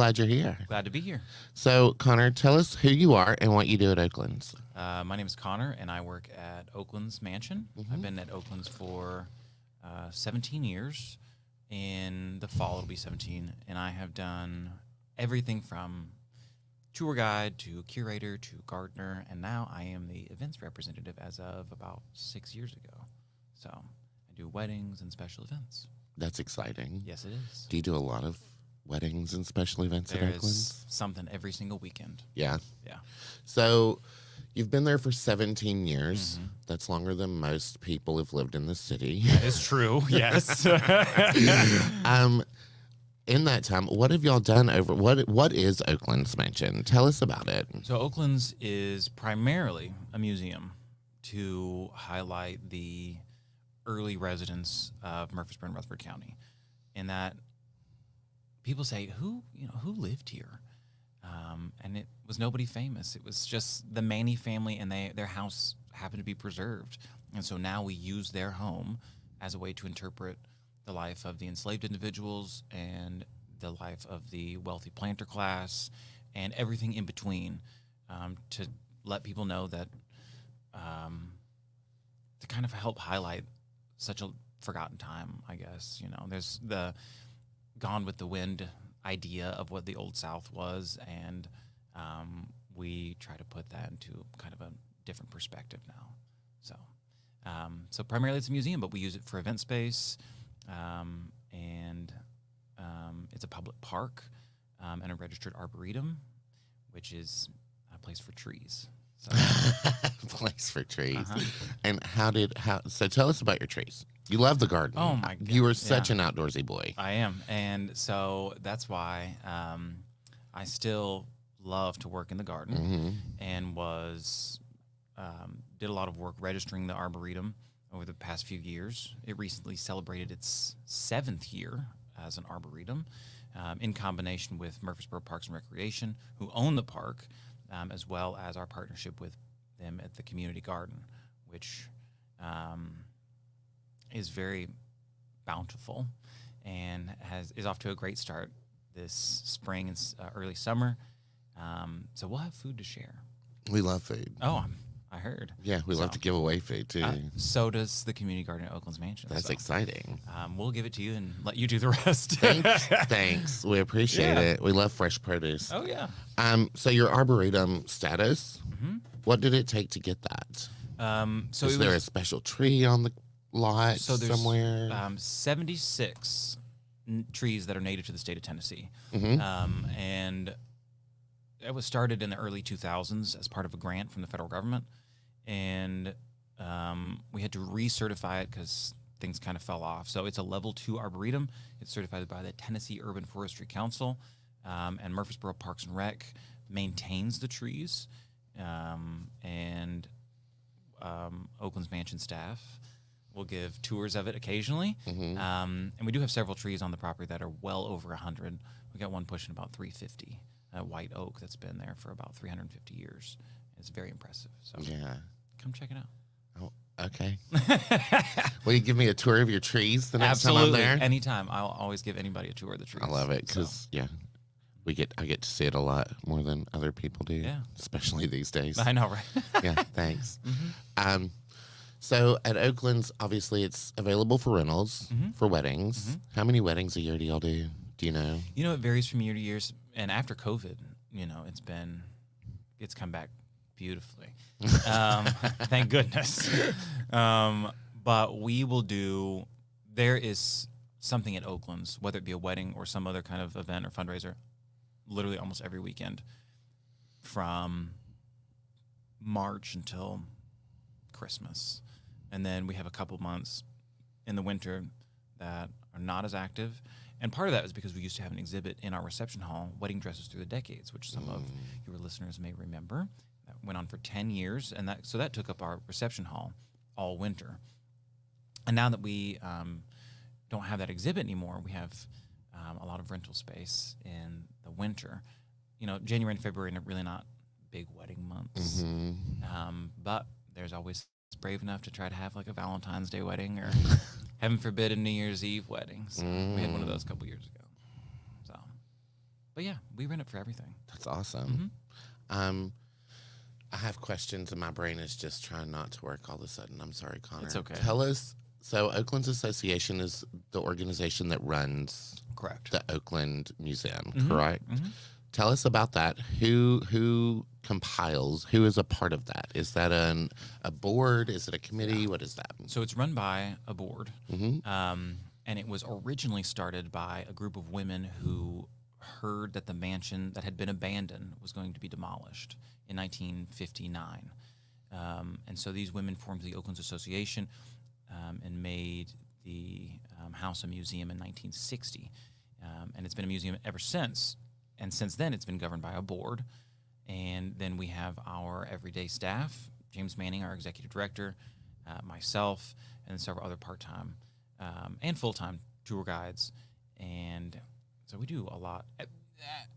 glad you're here. Glad to be here. So, Connor, tell us who you are and what you do at Oakland's. My name is Connor, and I work at Oakland's Mansion. I've been at Oakland's for 17 years. In the fall, it'll be 17. And I have done everything from tour guide to curator to gardener. And now I am the events representative as of about 6 years ago. So I do weddings and special events. That's exciting. Yes, it is. Do you do a lot of weddings and special events at Oakland's? There's something every single weekend. Yeah. Yeah. So you've been there for 17 years. That's longer than most people have lived in the city. That is true, yes. In that time, what have y'all done over, what is Oakland's Mansion? Tell us about it. So Oakland's is primarily a museum to highlight the early residents of Murfreesboro and Rutherford County. In that people say, who lived here? And it was nobody famous. It was just the Manny family, and their house happened to be preserved. And so now we use their home as a way to interpret the life of the enslaved individuals and the life of the wealthy planter class and everything in between, to let people know that, to kind of help highlight such a forgotten time, I guess. You know, there's the Gone with the Wind idea of what the Old South was, and we try to put that into kind of a different perspective now. So primarily it's a museum, but we use it for event space, and it's a public park and a registered arboretum, which is a place for trees. So. Place for trees. And so tell us about your trees. You love the garden. Oh my God. You are such an outdoorsy boy. I am. And so that's why I still love to work in the garden, and did a lot of work registering the Arboretum over the past few years. It recently celebrated its 7th year as an Arboretum, in combination with Murfreesboro Parks and Recreation, who own the park, as well as our partnership with them at the community garden, which is very bountiful and is off to a great start this spring and early summer. So we'll have food to share. We love food. Oh, I heard. Yeah, we love to give away food too. So does the community garden at Oakland's Mansion. That's exciting. We'll give it to you and let you do the rest. Thanks. We appreciate it. We love fresh produce. Oh yeah. So your Arboretum status, what did it take to get that? So is there a special tree on the lot somewhere? 76 trees that are native to the state of Tennessee. And it was started in the early 2000s as part of a grant from the federal government. And we had to recertify it because things kind of fell off. So it's a level 2 arboretum. It's certified by the Tennessee Urban Forestry Council. And Murfreesboro Parks and Rec maintains the trees. And Oakland's Mansion staff will give tours of it occasionally. And we do have several trees on the property that are well over 100. We got one pushing about 350. A white oak that's been there for about 350 years. It's very impressive. So yeah, come check it out. Oh, okay. Will you give me a tour of your trees the next Absolutely. time I'm there? Anytime. I'll always give anybody a tour of the trees. I love it because I get to see it a lot more than other people do. Yeah, especially these days. I know, right? Yeah, thanks. So at Oakland's, obviously, it's available for rentals for weddings. How many weddings a year do y'all do? Do you know? You know, it varies from year to year. And after COVID, you know, it's come back beautifully. Thank goodness. But we will there is something at Oakland's, whether it be a wedding or some other kind of event or fundraiser, literally almost every weekend from March until Christmas. And then we have a couple months in the winter that are not as active. And part of that is because we used to have an exhibit in our reception hall, Wedding Dresses Through the Decades, which some of your listeners may remember. That went on for 10 years, and that took up our reception hall all winter. And now that we don't have that exhibit anymore, we have a lot of rental space in the winter. You know, January and February are really not big wedding months, but there's always brave enough to try to have like a Valentine's Day wedding or heaven forbid a New Year's Eve wedding. So we had one of those a couple years ago. So But yeah, we rent it for everything. That's awesome. I have questions and my brain is just trying not to work all of a sudden. I'm sorry, Connor. It's okay. Tell us. So Oakland's Association is the organization that runs Correct. the Oakland Museum, correct? Tell us about that. Who compiles? Who is a part of that? Is that a board? Is it a committee? What is that? So it's run by a board, and it was originally started by a group of women who heard that the mansion that had been abandoned was going to be demolished in 1959. And so these women formed the Oakland's Association and made the house a museum in 1960. And it's been a museum ever since. And since then, it's been governed by a board. And then we have our everyday staff, James Manning, our executive director, myself, and several other part-time and full-time tour guides. And so we do a lot.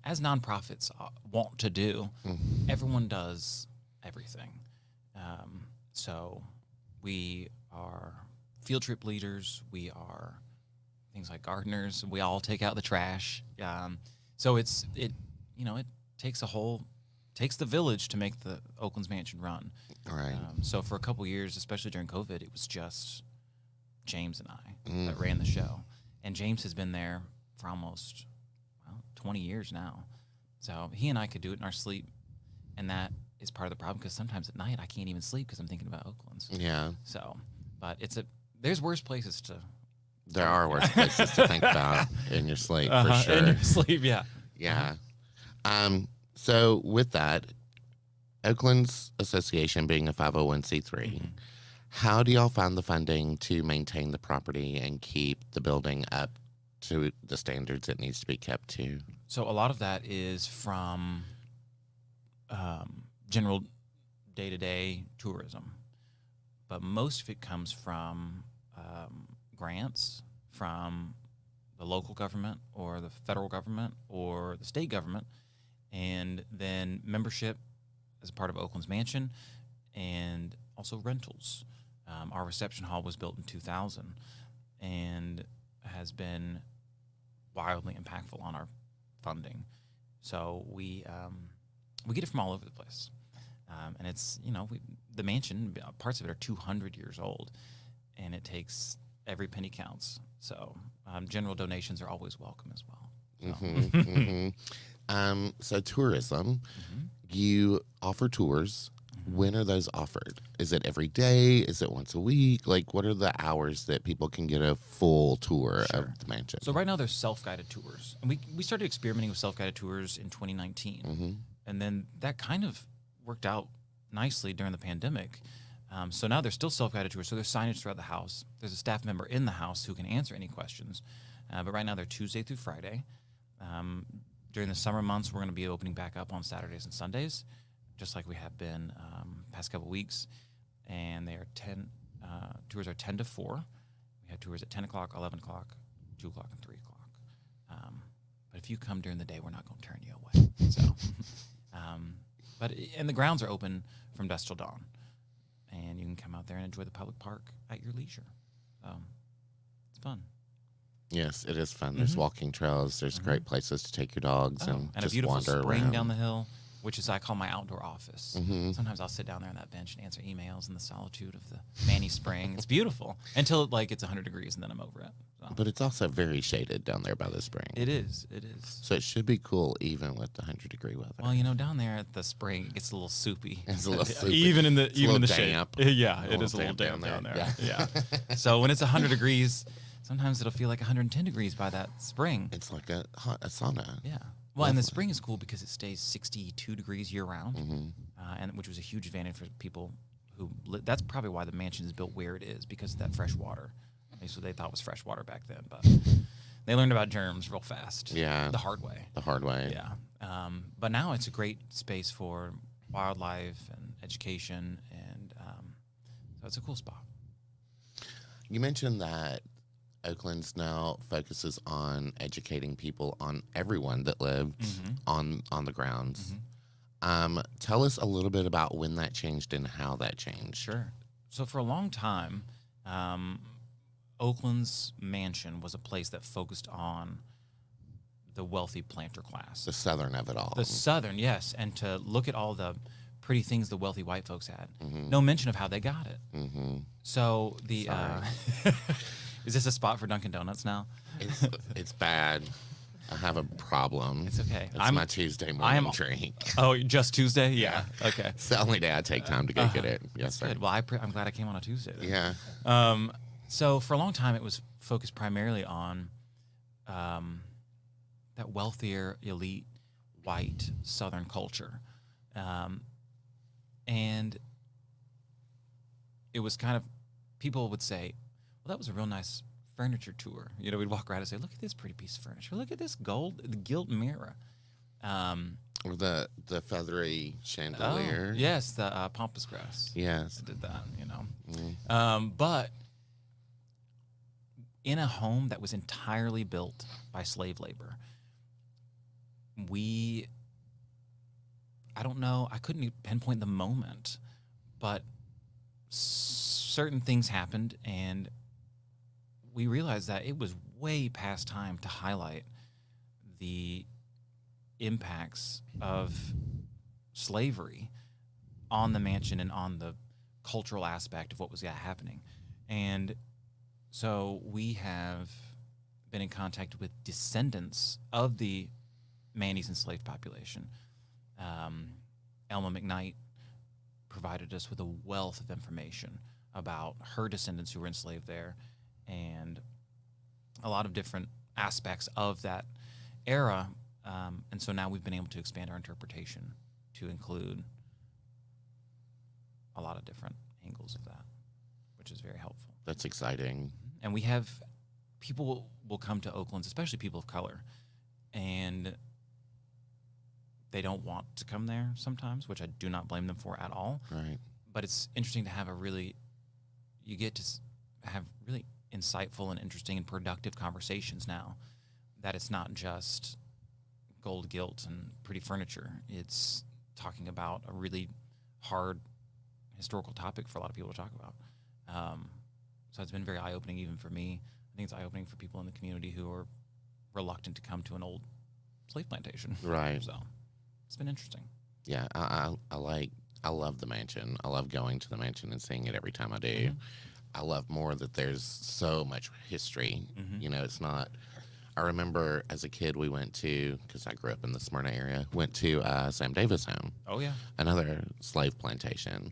As nonprofits want to do, everyone does everything. So we are field trip leaders. We are things like gardeners. We all take out the trash. So it takes takes the village to make the Oakland's Mansion run. All right. So for a couple years, especially during COVID, it was just James and I that ran the show. And James has been there for almost 20 years now. So he and I could do it in our sleep, and that is part of the problem because sometimes at night I can't even sleep because I'm thinking about Oakland's. Yeah. So, but there's worse places to. There are worse places to think about in your sleep, for sure. In your sleep, yeah. Yeah. So with that, Oakland's Association being a 501c3, how do y'all find the funding to maintain the property and keep the building up to the standards it needs to be kept to? So a lot of that is from general day-to-day tourism, but most of it comes from grants from the local government or the federal government or the state government, and then membership as a part of Oakland's Mansion, and also rentals. Our reception hall was built in 2000 and has been wildly impactful on our funding. So we get it from all over the place. And it's, the mansion, parts of it are 200 years old, and it takes every penny counts. So general donations are always welcome as well. So, so tourism, you offer tours. When are those offered? Is it every day? Is it once a week? Like, what are the hours that people can get a full tour of the mansion? So right now there's self-guided tours. And we started experimenting with self-guided tours in 2019. And then that kind of worked out nicely during the pandemic. So now there's still self-guided tours. So there's signage throughout the house. There's a staff member in the house who can answer any questions. But right now they're Tuesday through Friday. During the summer months, we're going to be opening back up on Saturdays and Sundays, just like we have been past couple weeks. And they are tours are 10 to 4. We have tours at 10 o'clock, 11 o'clock, 2 o'clock, and 3 o'clock. But if you come during the day, we're not going to turn you away. So, and the grounds are open from dusk till dawn. And you can come out there and enjoy the public park at your leisure. It's fun. Yes, it is fun. There's walking trails. There's great places to take your dogs and a just beautiful wander spring around. down the hill, which is I call my outdoor office. Sometimes I'll sit down there on that bench and answer emails in the solitude of the Manny Spring. It's beautiful until it's 100 degrees and then I'm over it. So. But it's also very shaded down there by the spring. It is. So it should be cool even with the 100-degree weather. Well, down there at the spring, it gets a little soupy. It's a little soupy. even in the damp. shade. Yeah, it is a little damp down there. Yeah. So when it's 100 degrees, sometimes it'll feel like 110 degrees by that spring. It's like a sauna. Yeah. Well, and the spring is cool because it stays 62 degrees year round, and which was a huge advantage for people who. That's probably why the mansion is built where it is, because of that fresh water. At least what they thought was fresh water back then, but they learned about germs real fast. Yeah. The hard way. Yeah. But now it's a great space for wildlife and education, and so it's a cool spot. You mentioned that Oakland's now focuses on educating people, on everyone that lives on the grounds. Tell us a little bit about when that changed and how that changed. Sure. So for a long time, Oakland's Mansion was a place that focused on the wealthy planter class. The Southern of it all. The Southern, yes. And to look at all the pretty things the wealthy white folks had. Mm-hmm. No mention of how they got it. Mm-hmm. So the is this a spot for Dunkin' Donuts now? It's bad. I have a problem. It's okay. It's my Tuesday morning drink. Oh, just Tuesday? Yeah. Okay. It's the only day I take time to go get it. Yes, sir. Good. Well, I'm glad I came on a Tuesday then. Yeah. So for a long time, it was focused primarily on that wealthier, elite, white Southern culture. And it was kind of, people would say, well, that was a real nice furniture tour. You know, we'd walk around and say, look at this pretty piece of furniture. Look at this the gilt mirror. Or the feathery chandelier. Oh, yes, the pampas grass. Yes. I did that, you know. Mm. But in a home that was entirely built by slave labor, I don't know, I couldn't pinpoint the moment, but certain things happened, and we realized that it was way past time to highlight the impacts of slavery on the mansion and on the cultural aspect of what was happening. And so we have been in contact with descendants of the Mandy's enslaved population. Elma McKnight provided us with a wealth of information about her descendants who were enslaved there, and a lot of different aspects of that era. And so now we've been able to expand our interpretation to include a lot of different angles of that, which is very helpful. That's exciting. And we have people will come to Oakland, especially people of color, and they don't want to come there sometimes, which I do not blame them for at all. Right. But it's interesting to have you get to have really insightful and interesting and productive conversations now, that it's not just gold gilt and pretty furniture. It's talking about a really hard historical topic for a lot of people to talk about. So it's been very eye-opening even for me. I think it's eye-opening for people in the community who are reluctant to come to an old slave plantation. Right. So it's been interesting. Yeah, I love the mansion. I love going to the mansion and seeing it every time I do. Mm-hmm. I love more that there's so much history. Mm-hmm. You know, it's not. I remember as a kid we went to, because I grew up in the Smyrna area, went to Sam Davis home. Oh yeah, another slave plantation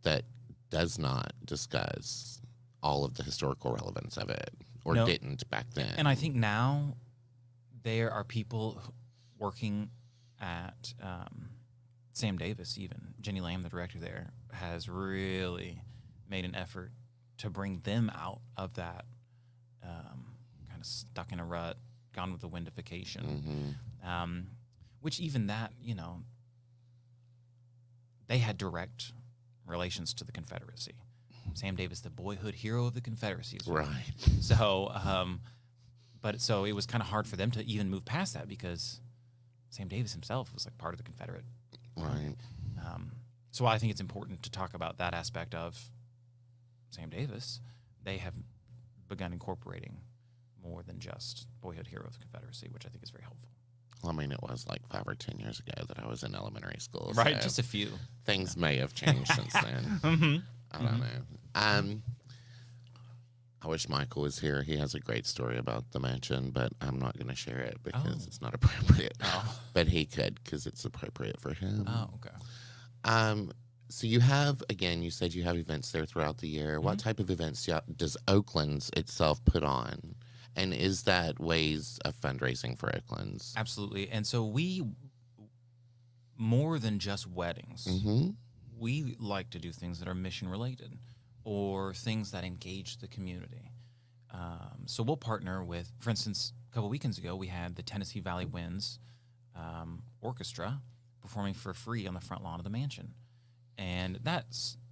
that does not discuss all of the historical relevance of it, or didn't back then. And I think now there are people working at Sam Davis, even Jenny Lamb, the director there, has really made an effort to bring them out of that kind of stuck in a rut, gone with the windification. Mm-hmm. Which even that, you know, they had direct relations to the Confederacy. Sam Davis, the boyhood hero of the Confederacy. Right. So, so it was kind of hard for them to even move past that, because Sam Davis himself was like part of the Confederate. Right. So I think it's important to talk about that aspect of Sam Davis. They have begun incorporating more than just boyhood hero of the Confederacy, which I think is very helpful. Well, I mean, it was like 5 or 10 years ago that I was in elementary school. Right, so just a few. Things may have changed since then. Mm-hmm. I don't know. I wish Michael was here. He has a great story about the mansion, but I'm not going to share it because it's not appropriate. Oh. But he could, because it's appropriate for him. Oh, okay. So you have, again, you said you have events there throughout the year. Mm-hmm. What type of events does Oakland's itself put on? And is that ways of fundraising for Oakland's? Absolutely. And so we, more than just weddings, mm-hmm. we like to do things that are mission related or things that engage the community. So we'll partner with, for instance, a couple weekends ago, we had the Tennessee Valley Winds Orchestra performing for free on the front lawn of the mansion. And that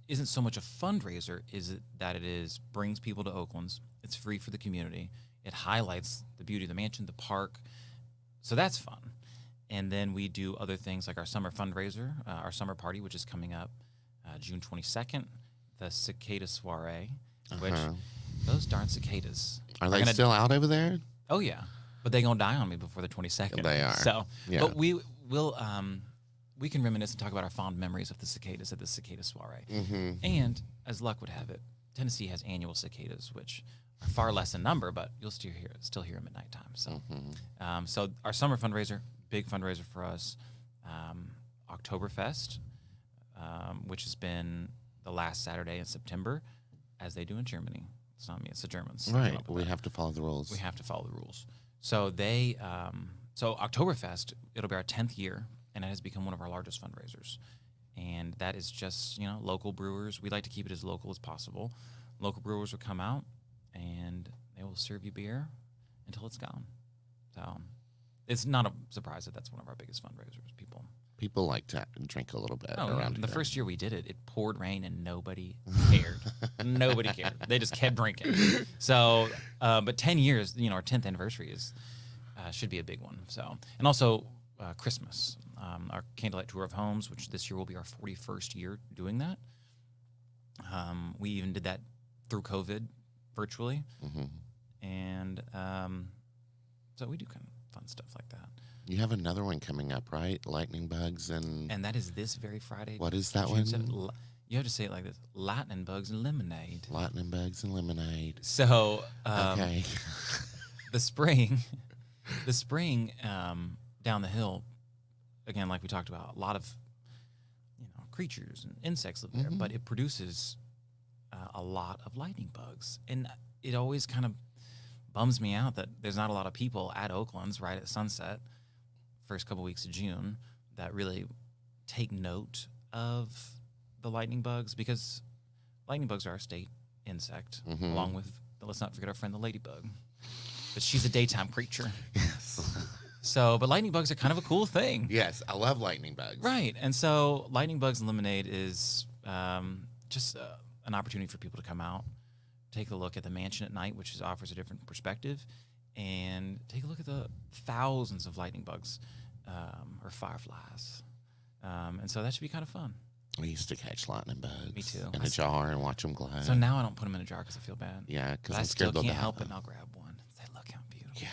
isn't so much a fundraiser, is it that it brings people to Oakland's. It's free for the community. It highlights the beauty of the mansion, the park. So that's fun. And then we do other things like our summer fundraiser, our summer party, which is coming up June 22nd, the Cicada Soiree, which those darn cicadas. Are they still out over there? Oh, yeah. But they're going to die on me before the 22nd. They are. So, Yeah. but we can reminisce and talk about our fond memories of the cicadas at the cicada soiree. Mm-hmm. And as luck would have it, Tennessee has annual cicadas, which are far less in number, but you'll still hear them at nighttime. So, so our summer fundraiser, big fundraiser for us, Oktoberfest, which has been the last Saturday in September, as they do in Germany. It's not me; it's the Germans. Right. We have to follow the rules. We have to follow the rules. So they, so Oktoberfest, it'll be our 10th year, and it has become one of our largest fundraisers. And that is just, local brewers. We like to keep it as local as possible. Local brewers will come out, and they will serve you beer until it's gone. So it's not a surprise that that's one of our biggest fundraisers. People like to drink a little bit around around The here. first year we did it, it poured rain and nobody cared. Nobody cared. They just kept drinking. So, but 10 years, our 10th anniversary is should be a big one. So, and also Christmas, our candlelight tour of homes, which this year will be our 41st year doing that. We even did that through COVID virtually, and so we do kind of fun stuff like that. You have another one coming up, right? Lightning bugs and that is this very Friday. What is that June one? 7th. You have to say it like this: lightning bugs and lemonade. Lightning bugs and lemonade. So, Okay. the spring down the hill, again, like we talked about, a lot of creatures and insects live there, but it produces a lot of lightning bugs, and it always kind of bums me out that there's not a lot of people at Oakland's right at sunset, first couple weeks of June, that really take note of the lightning bugs, because lightning bugs are our state insect, along with, let's not forget our friend the ladybug. But she's a daytime creature. Yes. So, but lightning bugs are kind of a cool thing. Yes, I love lightning bugs. Right. And so lightning bugs and lemonade is just an opportunity for people to come out, take a look at the mansion at night, which offers a different perspective, and take a look at the thousands of lightning bugs or fireflies. And so that should be kind of fun. We used to catch lightning bugs. Me too. In a jar and watch them glow. So now I don't put them in a jar because I feel bad. Yeah, because I I'm still scared they'll can't die. help it, and I'll grab one and say, look how beautiful. Yeah.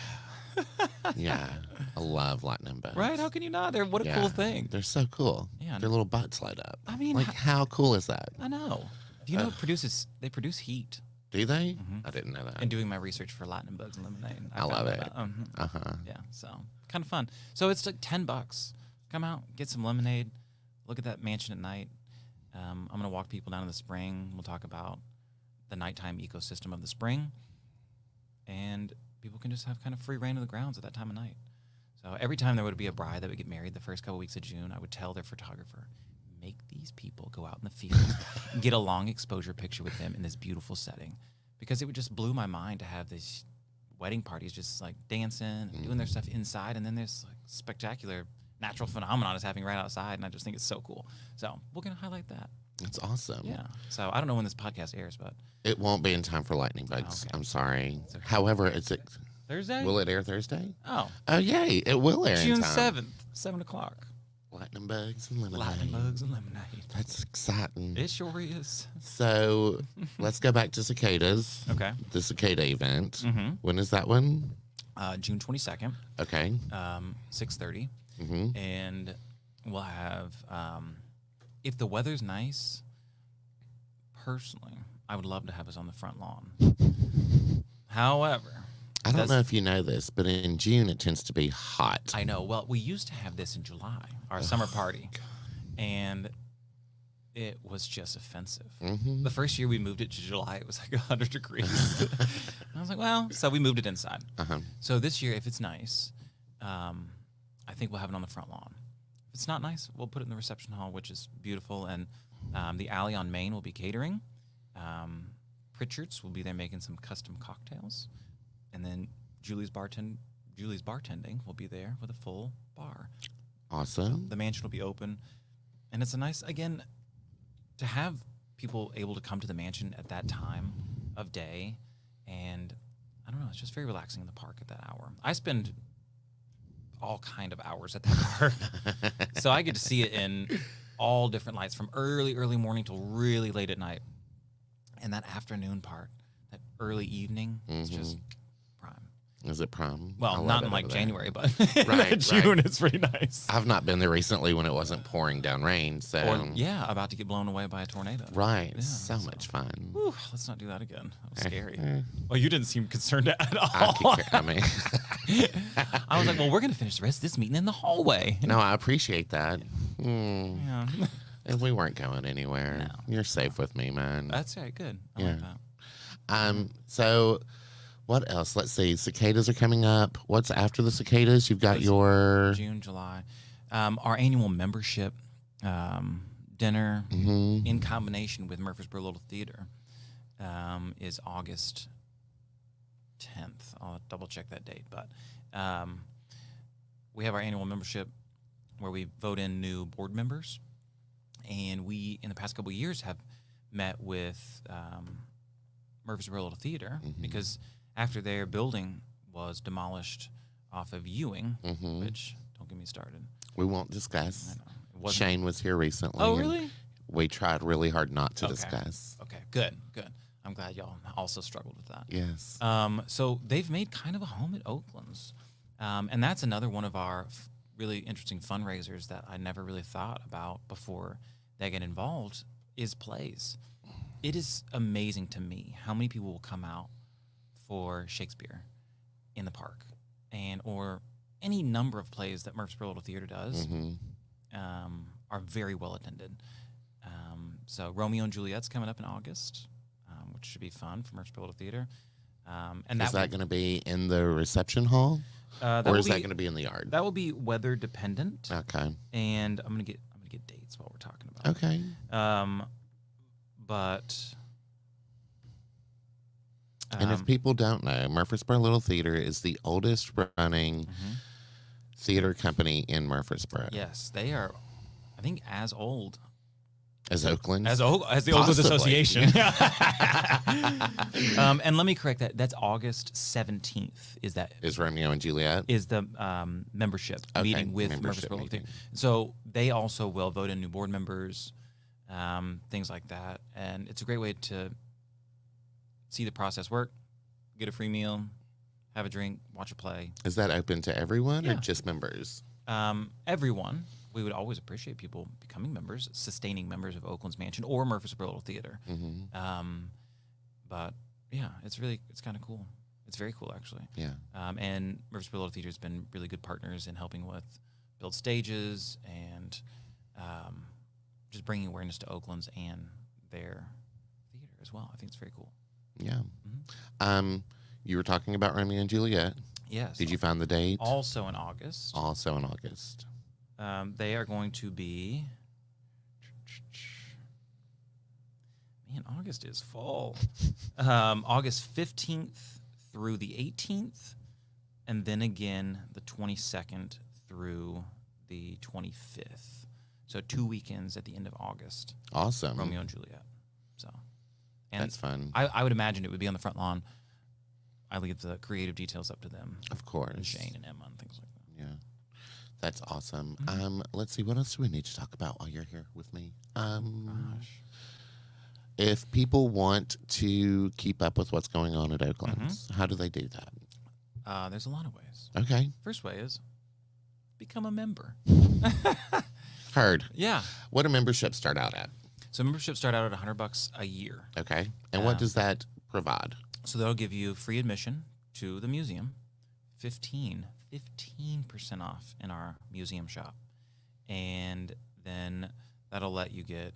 Yeah. I love lightning bugs. Right? How can you not? What a cool thing. They're so cool. Yeah. Their little butts light up. I mean, like, how cool is that? I know. Do you know they produce heat? Do they? I didn't know that. And doing my research for lightning bugs and lemonade, I love it. Yeah, so kind of fun. So it's like $10. Come out, get some lemonade, look at that mansion at night. I'm going to walk people down in the spring. We'll talk about the nighttime ecosystem of the spring. And people can just have kind of free reign of the grounds at that time of night. So every time there would be a bride that would get married the first couple weeks of June, I would tell their photographer, make these people go out in the field and get a long exposure picture with them in this beautiful setting. Because it would just blew my mind to have these wedding parties just like dancing and doing their stuff inside, and then there's like spectacular natural phenomenon is happening right outside, and I just think it's so cool. So we're going to highlight that. It's awesome. Yeah. So I don't know when this podcast airs, but It won't be in time for lightning bugs. Okay. I'm sorry. okay. However, Thursday? will it air Thursday? Oh, Oh, yay. It will air June in time. 7th, 7 o'clock. Lightning bugs and lemonade. Lightning bugs and lemonade. That's exciting. It sure is. So let's go back to cicadas. Okay. The cicada event. Mm-hmm. When is that one? June 22nd, Okay. 6:30. Mm-hmm. And we'll have, if the weather's nice, personally, I would love to have us on the front lawn. However, I don't know if you know this, but in June it tends to be hot. I know. Well, we used to have this in July, our summer party, and it was just offensive. Mm-hmm. The first year we moved it to July, it was like 100 degrees. And I was like, well, so we moved it inside. Uh-huh. So this year, if it's nice, I think we'll have it on the front lawn. If it's not nice, we'll put it in the reception hall, which is beautiful. And the alley on Main will be catering. Pritchard's will be there making some custom cocktails. And then Julie's Bartending will be there with a full bar. Awesome. The mansion will be open. And it's a nice, again, to have people able to come to the mansion at that time of day. And I don't know, it's just very relaxing in the park at that hour. I spend all kind of hours at that park. So I get to see it in all different lights from early morning till really late at night. And that afternoon part, that early evening, it's just prime. Is it prom? I Well, love not it in like over there. January, but Right, June right. it's pretty nice. I've not been there recently when it wasn't pouring down rain. So Or yeah, about to get blown away by a tornado. right, Yeah, so much fun. Whew, let's not do that again. That was scary. Eh. Well, you didn't seem concerned at I, all. I mean, I was like, well, we're gonna finish the rest of this meeting in the hallway. no, I appreciate that. Yeah. And we weren't going anywhere. No. You're safe with me, man. That's right. Good. I Yeah. like that. So what else? Let's see. Cicadas are coming up. What's after the cicadas? You've got That's your June, July. Our annual membership dinner in combination with Murfreesboro Little Theater is August 10th. I'll double check that date. But we have our annual membership where we vote in new board members. And we, in the past couple of years, have met with Murfreesboro Little Theater because after their building was demolished off of Ewing, which, don't get me started. we won't discuss. I know. It wasn't- Shane was here recently. Oh, and really? We tried really hard not to Okay. discuss. Okay, good. I'm glad y'all also struggled with that. Yes. So they've made kind of a home at Oakland's. And that's another one of our really interesting fundraisers that I never really thought about before they get involved is plays. It is amazing to me how many people will come out for Shakespeare in the park or any number of plays that Murfreesboro Little Theater does are very well attended. So Romeo and Juliet's coming up in August, which should be fun for Murfreesboro Little Theater. And Is that going to be in the reception hall? Or is that going to be in the yard? That will be weather dependent. Okay. And I'm gonna get dates while we're talking about. Okay. But And if people don't know, Murfreesboro Little Theater is the oldest running theater company in Murfreesboro. yes, they are. I think as old As Oakland? as the Oakland Possibly. Association. And let me correct that. That's August 17th. Is Romeo and Juliet? Is the membership meeting with membership Murfreesboro Little Theater. meeting. So they also will vote in new board members, things like that, and it's a great way to see the process work, get a free meal, have a drink, watch a play. Is that open to everyone or Yeah. just members? Everyone. We would always appreciate people becoming members, sustaining members of Oakland's Mansion or Murfreesboro Little Theater. But yeah, it's kind of cool. It's very cool, actually. Yeah. And Murfreesboro Little Theater has been really good partners in helping with build stages and just bringing awareness to Oakland's and their theater as well. I think it's very cool. Yeah. You were talking about Romeo and Juliet. Yes. Did you find the date? Also in August. Also in August. They are going to be. Man, August is full. August 15th through the 18th, and then again the 22nd through the 25th. So 2 weekends at the end of August. Awesome. Romeo and Juliet. So, and That's fun. I would imagine it would be on the front lawn. I leave the creative details up to them. Of course. And Shane and Emma and things like that. Yeah. That's awesome. Let's see. What else do we need to talk about while you're here with me? Gosh. If people want to keep up with what's going on at Oakland, how do they do that? There's a lot of ways. Okay. First way is become a member. Heard. Yeah. What do memberships start out at? So memberships start out at $100 a year. Okay. And what does that provide? So that'll give you free admission to the museum, 15% off in our museum shop. And then that'll let you get,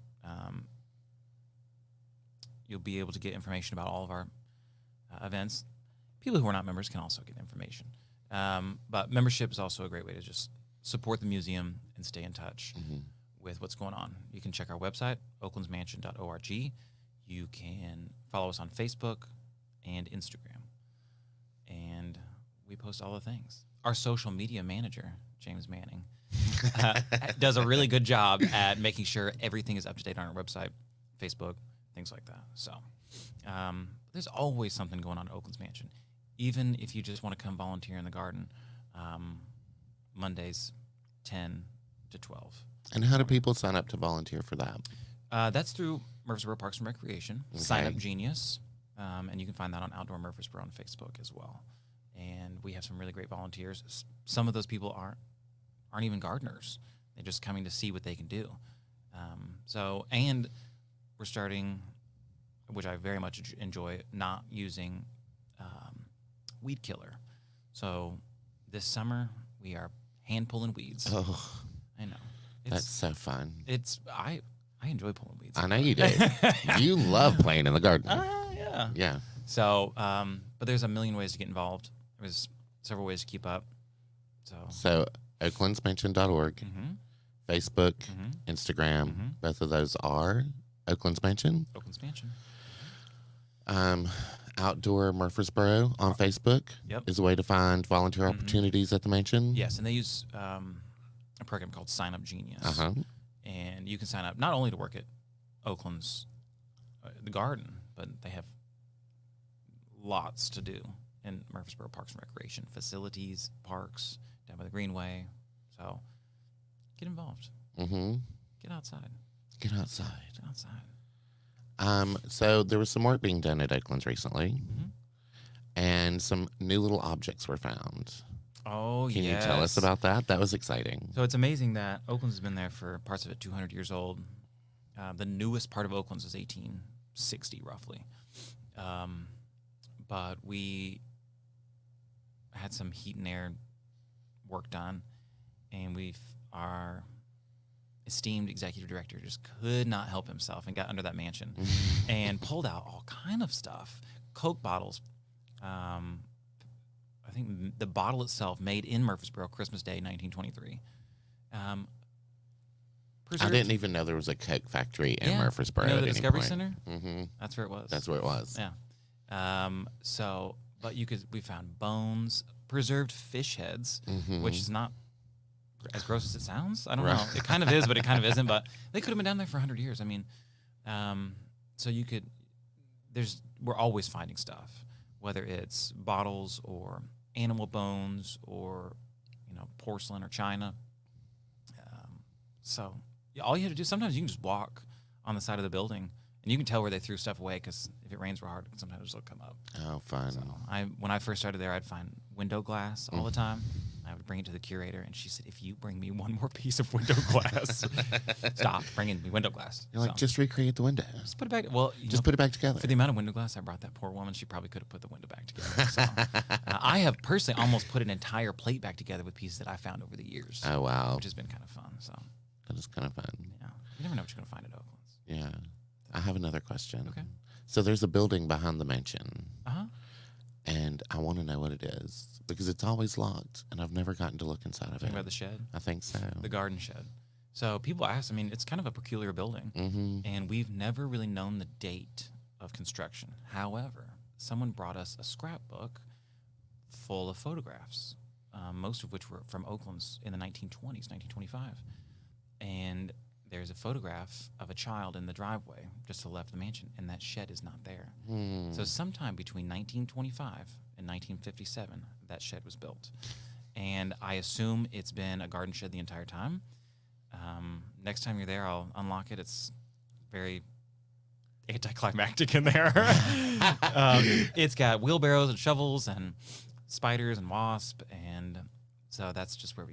you'll be able to get information about all of our events. People who are not members can also get information. But membership is also a great way to just support the museum and stay in touch with what's going on. You can check our website, oaklandsmansion.org. You can follow us on Facebook and Instagram. And we post all the things. Our social media manager, James Manning, does a really good job at making sure everything is up to date on our website, Facebook, things like that. So there's always something going on at Oakland's Mansion. Even if you just want to come volunteer in the garden, Mondays 10 to 12. And how do people sign up to volunteer for that? That's through Murfreesboro Parks and Recreation, Sign Up Genius, and you can find that on Outdoor Murfreesboro on Facebook as well. and we have some really great volunteers. Some of those people aren't even gardeners. They're just coming to see what they can do. And we're starting, which I very much enjoy, not using weed killer. So this summer we are hand pulling weeds. Oh, I know. that's so fun. I enjoy pulling weeds. I know you do. You love playing in the garden. Yeah. Yeah. So, but there's a million ways to get involved. There's several ways to keep up. So oaklandsmansion.org, Facebook, Instagram, both of those are Oakland's Mansion. Oakland's Mansion. Outdoor Murfreesboro on Facebook is a way to find volunteer opportunities at the mansion. Yes, and they use a program called Sign Up Genius. And you can sign up not only to work at Oakland's the garden, but they have lots to do in Murfreesboro Parks and Recreation facilities, parks down by the Greenway. So get involved. Get outside. Get outside. Get outside. So there was some work being done at Oakland's recently, and some new little objects were found. Oh, Can you tell us about that? That was exciting. So it's amazing that Oakland's has been there for parts of it 200 years old. The newest part of Oakland's is 1860, roughly. But we had some heat and air work done, and our esteemed executive director just could not help himself and got under that mansion and pulled out all kind of stuff. Coke bottles. I think the bottle itself made in Murfreesboro, Christmas Day, 1923. I didn't even know there was a Coke factory in Murfreesboro. You know at the any Discovery point. Center? That's where it was. That's where it was. Yeah. But we found bones, preserved fish heads, which is not as gross as it sounds. I don't know. It kind of is, but it kind of isn't. But they could have been down there for 100 years. I mean, so you could. We're always finding stuff, whether it's bottles or animal bones or porcelain or china. So all you have to do, sometimes you can just walk on the side of the building and you can tell where they threw stuff away, because if it rains real hard, sometimes it'll come up. Oh, fun. So when I first started there, I'd find window glass all the time. I would bring it to the curator, and she said, "If you bring me one more piece of window glass, stop bringing me window glass." You're like, just recreate the window. Just put it back. Well, just put it back together. For the amount of window glass I brought that poor woman, she probably could have put the window back together. So, I have personally almost put an entire plate back together with pieces that I found over the years. Oh, wow. Which has been kind of fun. So that is kind of fun. Yeah. You never know what you're going to find at Oakland's. Yeah. I have another question. Okay. So there's a building behind the mansion. And I want to know what it is, because it's always locked, and I've never gotten to look inside of it. Talking about the shed? I think so. The garden shed. So people ask, it's kind of a peculiar building, and we've never really known the date of construction. However, someone brought us a scrapbook full of photographs, most of which were from Oakland's in the 1920s, 1925. And there's a photograph of a child in the driveway just to the left of the mansion, and that shed is not there. So sometime between 1925 and 1957, that shed was built. And I assume it's been a garden shed the entire time. Next time you're there, I'll unlock it. It's very anticlimactic in there. It's got wheelbarrows and shovels and spiders and wasps, and so that's just where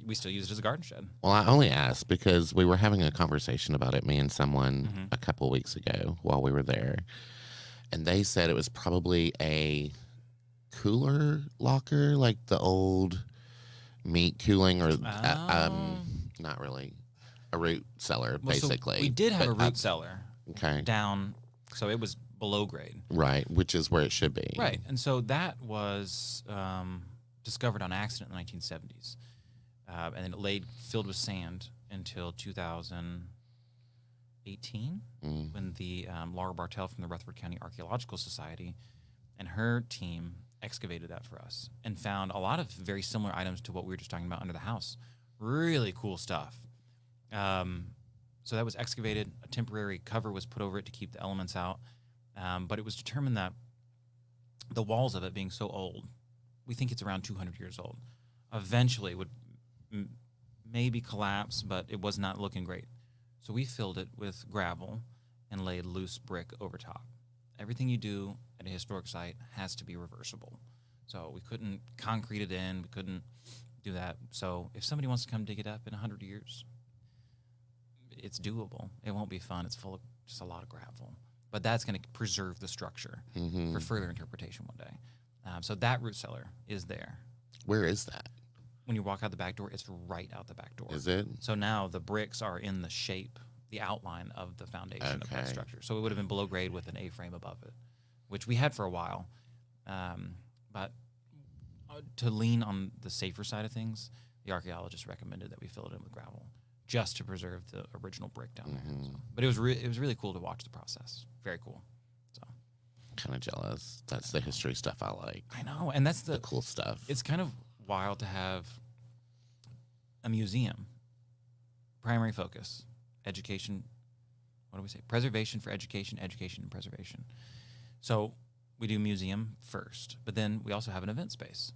we still use it as a garden shed. Well, I only asked because we were having a conversation about it, me and someone, a couple of weeks ago while we were there. And they said it was probably a cooler locker, like the old meat cooling, or not really, a root cellar, basically. So we did have a root cellar down, so it was below grade. Right, which is where it should be. Right, and so that was discovered on accident in the 1970s. And then it laid filled with sand until 2018, when the Laura Bartell from the Rutherford County Archaeological Society and her team excavated that for us and found a lot of very similar items to what we were just talking about under the house. Really cool stuff. So that was excavated. A temporary cover was put over it to keep the elements out. But it was determined that the walls of it being so old, we think it's around 200 years old, eventually would maybe collapse, but it was not looking great. So we filled it with gravel and laid loose brick over top. Everything you do at a historic site has to be reversible. So we couldn't concrete it in. We couldn't do that. So if somebody wants to come dig it up in 100 years, it's doable. It won't be fun. It's full of just a lot of gravel. But that's going to preserve the structure for further interpretation one day. So that root cellar is there. Where is that? When you walk out the back door, it's right out the back door. Is it? So now the bricks are in the shape, the outline of the foundation of that structure. So it would have been below grade with an A-frame above it, which we had for a while. But to lean on the safer side of things, the archaeologist recommended that we fill it in with gravel just to preserve the original brick down there. So, but it was really cool to watch the process. Very cool. So Kind of jealous. That's the history stuff I like. I know, and that's The cool stuff. It's kind of wild to have a museum. Primary focus, education. What do we say? Preservation for education, education and preservation. So we do museum first, but then we also have an event space.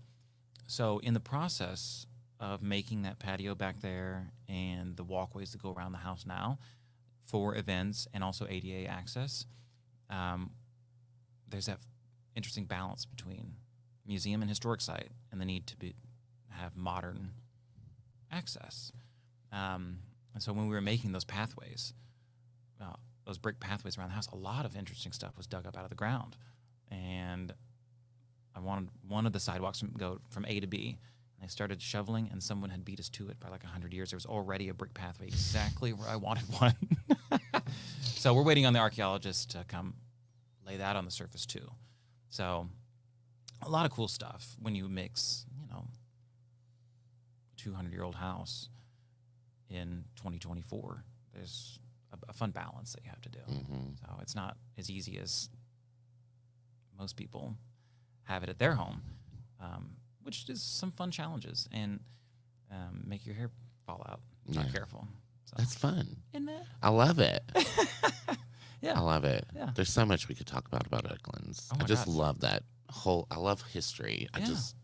So in the process of making that patio back there and the walkways that go around the house now for events and also ADA access, there's that interesting balance between museum and historic site and the need to have modern access. And so when we were making those pathways, those brick pathways around the house, a lot of interesting stuff was dug up out of the ground. And I wanted the sidewalks to go from A to B. And they started shoveling, and someone had beat us to it by like 100 years. There was already a brick pathway exactly where I wanted one. So we're waiting on the archaeologists to come lay that on the surface too. So a lot of cool stuff when you mix, 200-year-old house in 2024. There's a fun balance that you have to do. So it's not as easy as most people have it at their home, which is some fun challenges and make your hair fall out. Not careful. So. That's fun. Isn't it? I love it. Yeah. I love it. Yeah. There's so much we could talk about Oakland's. Oh my I just gosh. love that whole, I love history. I just,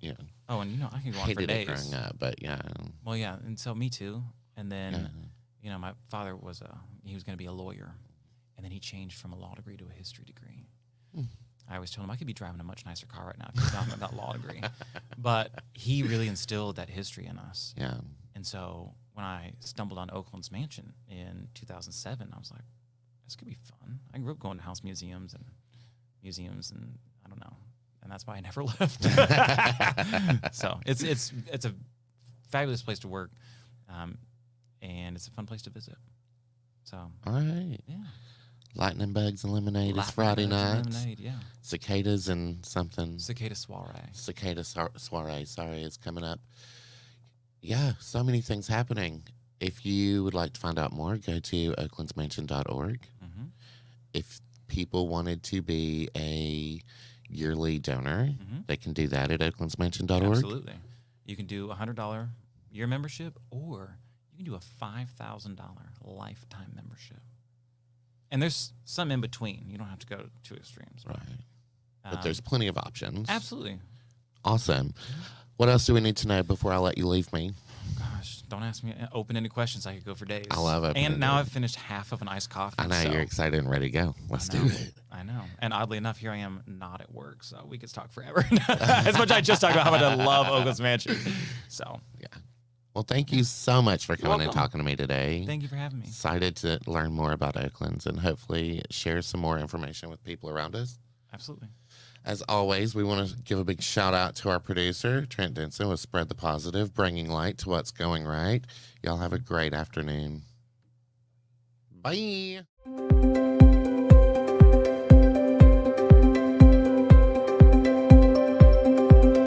Oh, and I can go on for hated days. it growing up, but yeah. Well, yeah, and so me too. And then, my father he was going to be a lawyer, and then he changed from a law degree to a history degree. I always told him I could be driving a much nicer car right now if he got that law degree. But he really instilled that history in us. Yeah. And so when I stumbled on Oakland's mansion in 2007, I was like, this could be fun. I grew up going to house museums and I don't know. And that's why I never left. So it's a fabulous place to work. And it's a fun place to visit. So All right. yeah. Lightning bugs and lemonade is Friday night. Lemonade, yeah. Cicadas and something. Cicada soiree. Cicada soiree, sorry, is coming up. Yeah, so many things happening. If you would like to find out more, go to oaklandsmansion.org. If people wanted to be a yearly donor, they can do that at oaklandsmansion.org. Absolutely. You can do a $100 year membership, or you can do a $5,000 lifetime membership. And there's some in between. You don't have to go to extremes. Right. But there's plenty of options. Absolutely. Awesome. What else do we need to know before I let you leave me? Gosh, don't ask me open-ended questions. I could go for days. I love it. And now I've finished half of an iced coffee. I know, you're excited and ready to go. Let's do it. I know. And oddly enough, here I am not at work, so we could talk forever. As much as I just talked about how much I love Oakland's Mansion. So, yeah. Well, thank you so much for coming and welcome. talking to me today. Thank you for having me. Excited to learn more about Oakland's and hopefully share some more information with people around us. Absolutely. As always, we want to give a big shout out to our producer, Trent Denson, with Spread the Positive, bringing light to what's going right. Y'all have a great afternoon. Bye.